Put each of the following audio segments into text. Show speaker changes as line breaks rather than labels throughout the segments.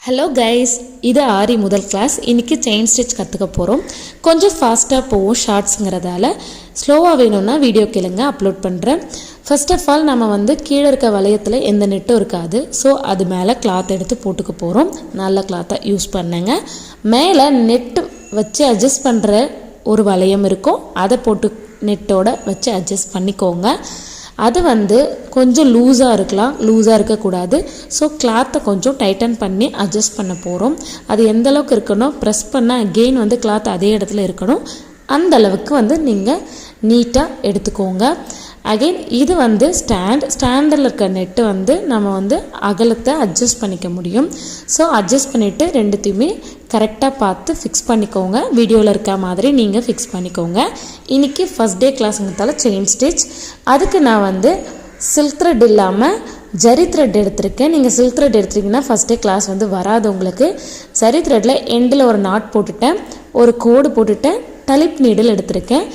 Hello guys, இது ஆரி முதல் class. இன்றைக்கி செயின் ஸ்டிச் கற்றுக்க போகிறோம். கொஞ்சம் ஃபாஸ்ட்டாக போவோம் ஷார்ட்ஸுங்கிறதால. ஸ்லோவாக வேணும்னா வீடியோ கேளுங்க, அப்லோட் பண்ணுறேன். ஃபர்ஸ்ட் ஆஃப் ஆல் நம்ம கீழே இருக்க வளையத்தில் எந்த நெட்டும் இருக்காது. ஸோ அது மேலே கிளாத் எடுத்து போட்டுக்க போகிறோம். நல்ல கிளாத்தை யூஸ் பண்ணுங்க. மேலே நெட்டு வச்சு அட்ஜஸ்ட் பண்ணுற ஒரு வளையம் இருக்கும், அதை போட்டு நெட்டோட வச்சு அட்ஜஸ்ட் பண்ணிக்கோங்க. அது கொஞ்சம் லூஸாக இருக்கலாம், லூஸாக இருக்கக்கூடாது. ஸோ கிளாத்தை கொஞ்சம் டைட்டன் பண்ணி அட்ஜஸ்ட் பண்ண போகிறோம். அது எந்த அளவுக்கு இருக்கணும், ப்ரெஸ் பண்ணால் அகெயின் கிளாத் அதே இடத்துல இருக்கணும். அந்த அளவுக்கு நீங்கள் நீட்டாக எடுத்துக்கோங்க. அகெயின் இது ஸ்டாண்டில் இருக்க நெட்டு நம்ம அகலத்தை அட்ஜஸ்ட் பண்ணிக்க முடியும். ஸோ அட்ஜஸ்ட் பண்ணிவிட்டு ரெண்டுத்தையுமே கரெக்டாக பார்த்து ஃபிக்ஸ் பண்ணிக்கோங்க. வீடியோவில் இருக்க மாதிரி நீங்கள் ஃபிக்ஸ் பண்ணிக்கோங்க. இன்றைக்கி ஃபஸ்ட் டே கிளாஸுங்கிறதால செயின் ஸ்டிச். அதுக்கு நான் சில்க் த்ரெட் இல்லாமல் ஜரி த்ரெட் எடுத்திருக்கேன். நீங்கள் சில்க் த்ரெட் எடுத்திங்கன்னா ஃபஸ்ட் டே கிளாஸ் வராது உங்களுக்கு. ஜரி த்ரெட்டில் எண்டில் ஒரு நாட் போட்டுட்டேன், ஒரு கோடு போட்டுட்டேன். டலிப் நீடில் எடுத்திருக்கேன்.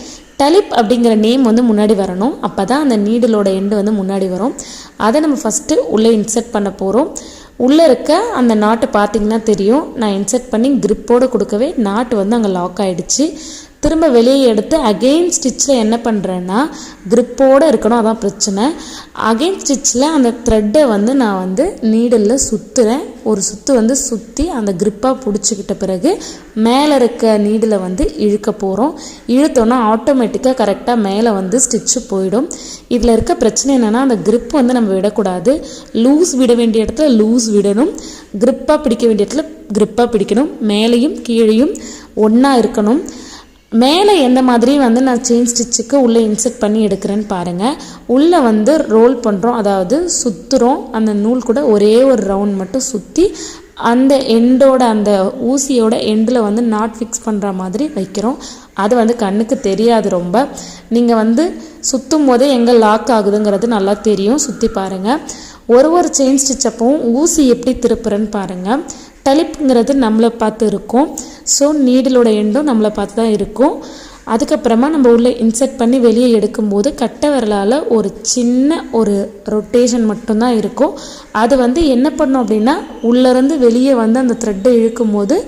டலிப் அப்படிங்கிற நேம் முன்னாடி வரணும், அப்போ தான் அந்த நீடிலோட எண்டு முன்னாடி வரும். அதை நம்ம ஃபஸ்ட்டு உள்ளே இன்சர்ட் பண்ண போகிறோம். உள்ளே இருக்க அந்த நாட்டு பார்த்திங்கன்னா தெரியும். நான் இன்சர்ட் பண்ணி கிரிப்போடு கொடுக்கவே நாட்டு அங்கே லாக் ஆகிடுச்சு. திரும்ப வெளியே எடுத்து அகெயின் ஸ்டிச்சில் என்ன பண்ணுறேன்னா கிரிப்போடு இருக்கணும், அதான் பிரச்சனை. அகெயின் ஸ்டிச்சில் அந்த த்ரெட்டை நான் நீடலில் சுற்றுறேன். ஒரு சுற்றி அந்த கிரிப்பாக பிடிச்சிக்கிட்ட பிறகு மேலே இருக்க நீடில் இழுக்க போகிறோம். இழுத்தோன்னா ஆட்டோமேட்டிக்காக கரெக்டாக மேலே ஸ்டிச்சு போயிடும். இதில் இருக்க பிரச்சனை என்னென்னா அந்த கிரிப் நம்ம விடக்கூடாது. லூஸ் விட வேண்டிய இடத்துல லூஸ் விடணும், கிரிப்பாக பிடிக்க வேண்டிய இடத்துல கிரிப்பாக பிடிக்கணும். மேலேயும் கீழேயும் ஒன்றா இருக்கணும். மேலே எந்த மாதிரி நான் செயின் ஸ்டிச்சுக்கு உள்ளே இன்சர்ட் பண்ணி எடுக்கிறேன்னு பாருங்கள். உள்ளே ரோல் பண்ணுறோம், அதாவது சுற்றுறோம். அந்த நூல் கூட ஒரே ஒரு ரவுண்ட் மட்டும் சுற்றி அந்த எண்டோட அந்த ஊசியோட எண்டில் நாட் ஃபிக்ஸ் பண்ணுற மாதிரி வைக்கிறோம். அது கண்ணுக்கு தெரியாது ரொம்ப. நீங்கள் சுற்றும் போதே எங்கே லாக் ஆகுதுங்கிறது நல்லா தெரியும். சுற்றி பாருங்கள். ஒரு செயின் ஸ்டிச் அப்பவும் ஊசி எப்படி திருப்புறேன்னு பாருங்கள். டலிப்புங்கிறது நம்மளை பார்த்து இருக்கும். ஸோ நீடிலோட எண்டும் நம்மளை பார்த்து தான் இருக்கும். அதுக்கப்புறமா நம்ம உள்ளே இன்சர்ட் பண்ணி வெளியே எடுக்கும்போது கட்டை விரலால் ஒரு சின்ன ஒரு ரொட்டேஷன் மட்டும்தான் இருக்கும். அது என்ன பண்ணோம் அப்படின்னா உள்ளேருந்து வெளியே அந்த த்ரெட்டை இழுக்கும் போது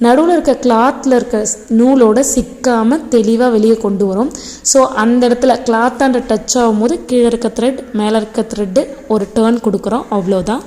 நடுவில் இருக்க கிளாத்தில் இருக்க நூலோட சிக்காமல் தெளிவாக வெளியே கொண்டு வரும். ஸோ அந்த இடத்துல கிளாத்தாண்ட டச் ஆகும்போது கீழே இருக்க த்ரெட் மேலே இருக்க த்ரெட்டு ஒரு டேர்ன் கொடுக்குறோம், அவ்வளோதான்.